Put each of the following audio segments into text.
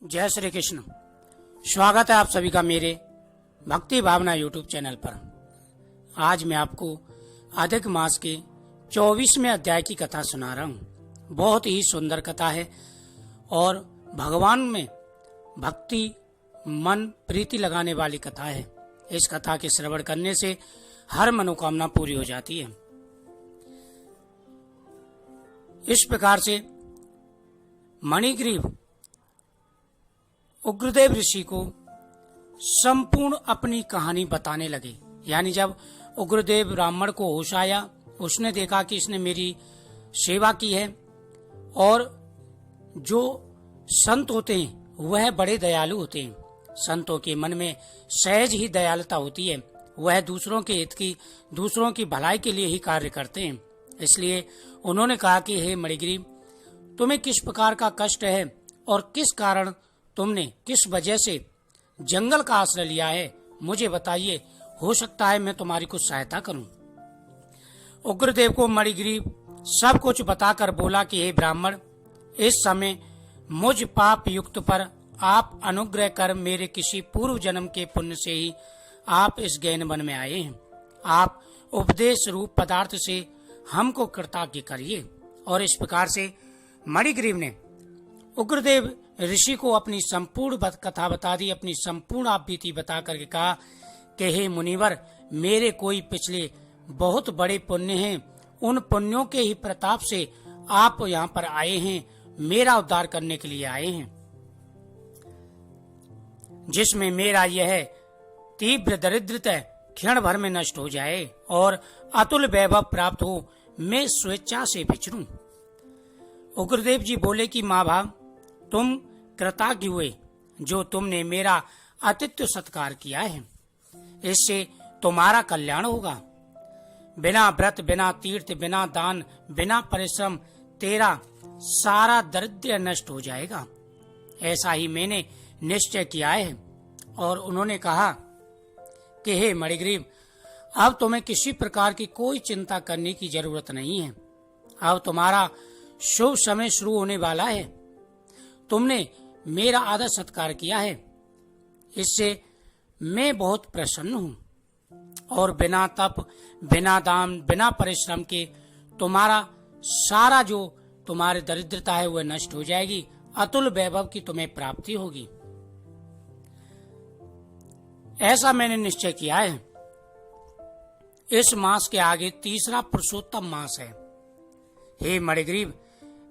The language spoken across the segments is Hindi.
जय श्री कृष्ण। स्वागत है आप सभी का मेरे भक्ति भावना यूट्यूब चैनल पर। आज मैं आपको अधिक मास के 24वें अध्याय की कथा सुना रहा हूँ। बहुत ही सुंदर कथा है और भगवान में भक्ति मन प्रीति लगाने वाली कथा है। इस कथा के श्रवण करने से हर मनोकामना पूरी हो जाती है। इस प्रकार से मणिग्रीव उग्रदेव ऋषि को संपूर्ण अपनी कहानी बताने लगे। यानी जब उग्रदेव ब्राह्मण को होश आया, उसने देखा कि इसने मेरी सेवा की है और जो संत होते हैं वह बड़े दयालु होते हैं। संतों के मन में सहज ही दयालुता होती है। वह दूसरों के हित की, दूसरों की भलाई के लिए ही कार्य करते हैं। इसलिए उन्होंने कहा कि हे मणिग्रीव, तुम्हें किस प्रकार का कष्ट है और किस कारण तुमने किस वजह से जंगल का आश्रय लिया है, मुझे बताइए। हो सकता है मैं तुम्हारी कुछ सहायता करूं। उग्रदेव को मणिग्रीव सब कुछ बताकर बोला कि हे ब्राह्मण, इस समय मुझ पाप युक्त पर आप अनुग्रह कर मेरे किसी पूर्व जन्म के पुण्य से ही आप इस गहन वन में आए हैं। आप उपदेश रूप पदार्थ से हमको कृतज्ञ करिए। और इस प्रकार से मणिग्रीव ने उग्रदेव ऋषि को अपनी संपूर्ण कथा बता दी, अपनी संपूर्ण आप बीती बता करके कहा कि हे मुनिवर, मेरे कोई पिछले बहुत बड़े पुण्य हैं। उन पुण्यों के ही प्रताप से आप यहाँ पर आए हैं, मेरा उद्धार करने के लिए आए हैं, जिसमें मेरा यह तीव्र दरिद्रता क्षण भर में नष्ट हो जाए और अतुल वैभव प्राप्त हो, मैं स्वेच्छा से विचरूं। उग्रदेव जी बोले कि माँ भाव, तुम कृतज्ञ हुए जो तुमने मेरा आतिथ्य सत्कार किया है। इससे तुम्हारा कल्याण होगा। बिना व्रत, बिना तीर्थ, बिना दान, बिना परिश्रम तेरा सारा दरिद्र नष्ट हो जाएगा। ऐसा ही मैंने निश्चय किया है। और उन्होंने कहा कि हे मणिग्रीव, अब तुम्हें किसी प्रकार की कोई चिंता करने की जरूरत नहीं है। अब तुम्हारा शुभ समय शुरू होने वाला है। तुमने मेरा आदर सत्कार किया है, इससे मैं बहुत प्रसन्न हूं। और बिना तप, बिना दान, बिना परिश्रम के तुम्हारा सारा जो तुम्हारी दरिद्रता है वह नष्ट हो जाएगी। अतुल वैभव की तुम्हें प्राप्ति होगी। ऐसा मैंने निश्चय किया है। इस मास के आगे तीसरा पुरुषोत्तम मास है। हे मणिग्रीव,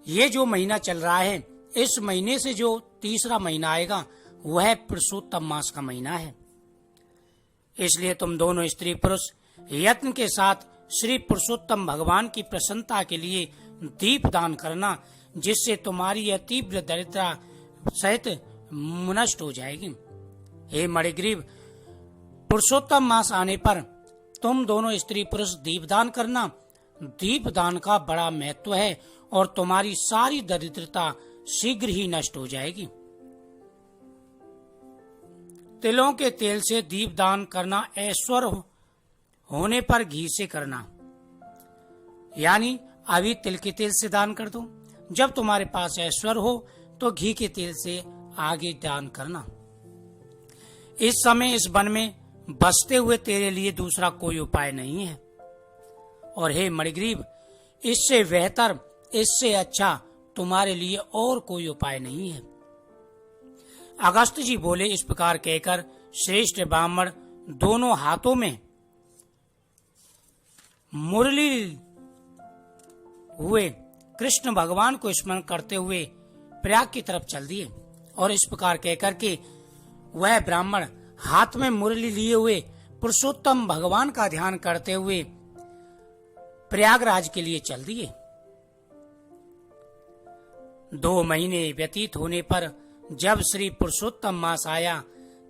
ये जो महीना चल रहा है, इस महीने से जो तीसरा महीना आएगा वह पुरुषोत्तम मास का महीना है। इसलिए तुम दोनों स्त्री पुरुष यत्न के साथ श्री पुरुषोत्तम भगवान की प्रसन्नता के लिए दीप दान करना, जिससे तुम्हारी यह तीव्र दरिद्रता सहित नष्ट हो जाएगी। हे मणिग्रीव, पुरुषोत्तम मास आने पर तुम दोनों स्त्री पुरुष दीपदान करना। दीपदान का बड़ा महत्व है और तुम्हारी सारी दरिद्रता शीघ्र ही नष्ट हो जाएगी। तिलों के तेल से दीपदान करना, ऐश्वर्य होने पर घी से करना। यानी अभी तिल के तेल से दान कर दो, जब तुम्हारे पास ऐश्वर्य हो तो घी के तेल से आगे दान करना। इस समय इस वन में बसते हुए तेरे लिए दूसरा कोई उपाय नहीं है। और हे मणिग्रीव, इससे बेहतर, इससे अच्छा तुम्हारे लिए और कोई उपाय नहीं है। अगस्त जी बोले। इस प्रकार कहकर श्रेष्ठ ब्राह्मण दोनों हाथों में मुरली हुए कृष्ण भगवान को स्मरण करते हुए प्रयाग की तरफ चल दिए। और इस प्रकार कहकर के वह ब्राह्मण हाथ में मुरली लिए हुए पुरुषोत्तम भगवान का ध्यान करते हुए प्रयागराज के लिए चल दिए। 2 महीने व्यतीत होने पर जब श्री पुरुषोत्तम मास आया,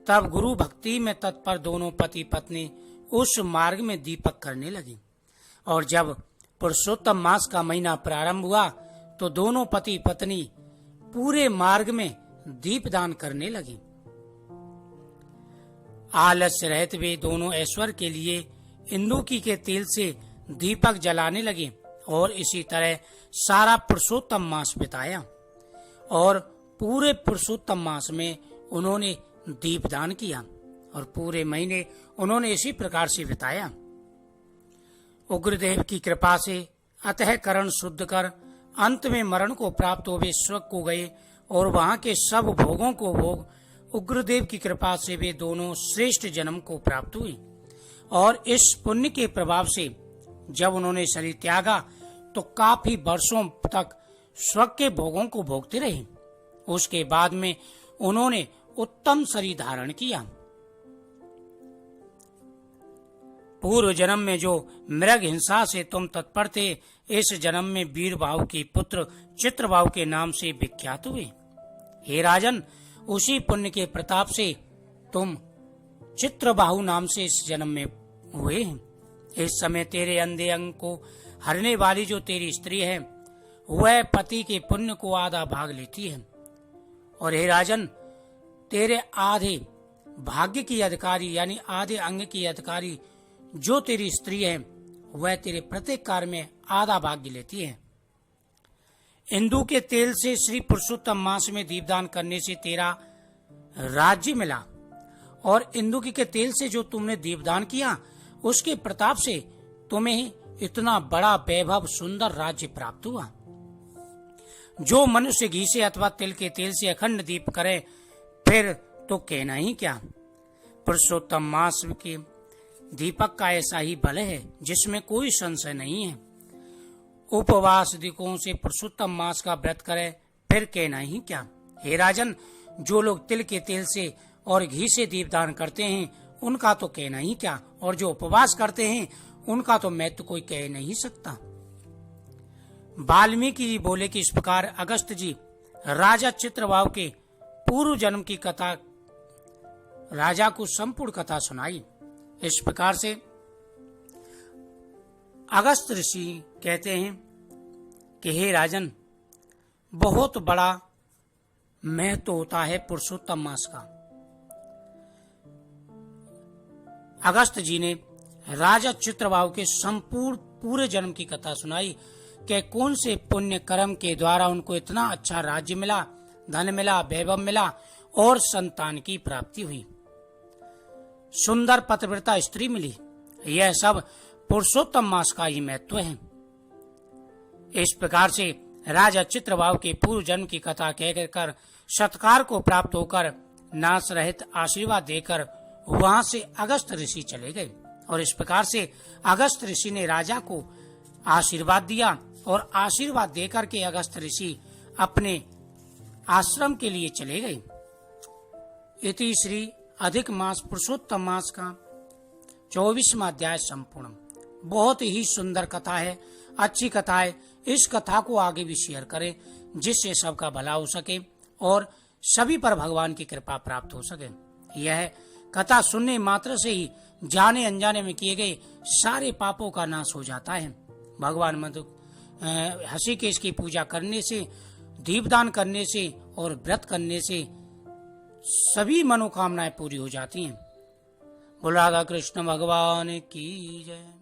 तब गुरु भक्ति में तत्पर दोनों पति पत्नी उस मार्ग में दीपक करने लगे। और जब पुरुषोत्तम मास का महीना प्रारंभ हुआ तो दोनों पति पत्नी पूरे मार्ग में दीपदान करने लगे। आलस्य रहित वे दोनों ऐश्वर्य के लिए इंदुकी के तेल से दीपक जलाने लगे और इसी तरह सारा पुरुषोत्तम मास बिताया। और पूरे पुरुषोत्तम मास में उन्होंने दीपदान किया और पूरे महीने उन्होंने इसी प्रकार से बिताया। उग्रदेव की कृपा से अतःकरण शुद्ध कर अंत में मरण को प्राप्त हो वे स्वर्ग को गए और वहां के सब भोगों को भोग उग्रदेव की कृपा से वे दोनों श्रेष्ठ जन्म को प्राप्त हुए। और इस पुण्य के प्रभाव से जब उन्होंने शरीर त्यागा तो काफी वर्षों तक स्वर्ग के भोगों को भोगते रहे। उसके बाद में उन्होंने उत्तम शरीर धारण किया। पूर्व जन्म में जो मृग हिंसा से तुम तत्पर थे, इस जन्म में वीरबाहु के पुत्र चित्रबाहु के नाम से विख्यात हुए। हे राजन, उसी पुण्य के प्रताप से तुम चित्रबाहु नाम से इस जन्म में हुए हैं। इस समय तेरे अंधे अंग को हरने वाली जो तेरी स्त्री है, वह पति के पुण्य को आधा भाग लेती है। और हे राजन, तेरे आधे भाग्य की अधिकारी यानी आधे अंग की अधिकारी जो तेरी स्त्री है, वह तेरे प्रत्येक कार्य में आधा भाग्य लेती है। इंदु के तेल से श्री पुरुषोत्तम मास में दीपदान करने से तेरा राज्य मिला और इंदु के तेल से जो तुमने दीपदान किया उसके प्रताप से तुम्हें इतना बड़ा वैभव सुंदर राज्य प्राप्त हुआ। जो मनुष्य घी से अथवा तिल के तेल से अखंड दीप करे फिर तो कहना ही क्या। पुरुषोत्तम मास के दीपक का ऐसा ही बल है जिसमें कोई संशय नहीं है। उपवास दिकों से पुरुषोत्तम मास का व्रत करे फिर कहना ही क्या। हे राजन, जो लोग तिल के तेल से और घी से दीपदान करते हैं उनका तो कहना ही क्या, और जो उपवास करते हैं उनका तो मैं तो कोई कह नहीं सकता। वाल्मीकि जी बोले कि इस प्रकार अगस्त जी राजा चित्रबाहु के पूर्व जन्म की कथा राजा को संपूर्ण कथा सुनाई। इस प्रकार से अगस्त ऋषि कहते हैं कि हे राजन, बहुत बड़ा महत्व होता है पुरुषोत्तम मास का। अगस्त जी ने राजा चित्रबाहु के संपूर्ण पूरे जन्म की कथा सुनाई कि कौन से पुण्य कर्म के द्वारा उनको इतना अच्छा राज्य मिला, धन मिला, वैभव मिला और संतान की प्राप्ति हुई, सुंदर पतिव्रता स्त्री मिली। यह सब पुरुषोत्तम मास का ही महत्व है। इस प्रकार से राजा चित्रबाहु के पूर्व जन्म की कथा कहकर सत्कार को प्राप्त होकर नाश रहित आशीर्वाद देकर वहां से अगस्त ऋषि चले गए। और इस प्रकार से अगस्त ऋषि ने राजा को आशीर्वाद दिया और आशीर्वाद देकर के अगस्त ऋषि अपने आश्रम के लिए चले गए। इति श्री अधिक मास पुरुषोत्तम मास का 24वां अध्याय संपूर्ण। बहुत ही सुंदर कथा है, अच्छी कथा है। इस कथा को आगे भी शेयर करें जिससे सबका भला हो सके और सभी पर भगवान की कृपा प्राप्त हो सके। यह कथा सुनने मात्र से ही जाने अनजाने में किए गए सारे पापों का नाश हो जाता है। भगवान हृषिकेश की पूजा करने से, दीपदान करने से और व्रत करने से सभी मनोकामनाएं पूरी हो जाती हैं। बोल राधा कृष्ण भगवान की जय।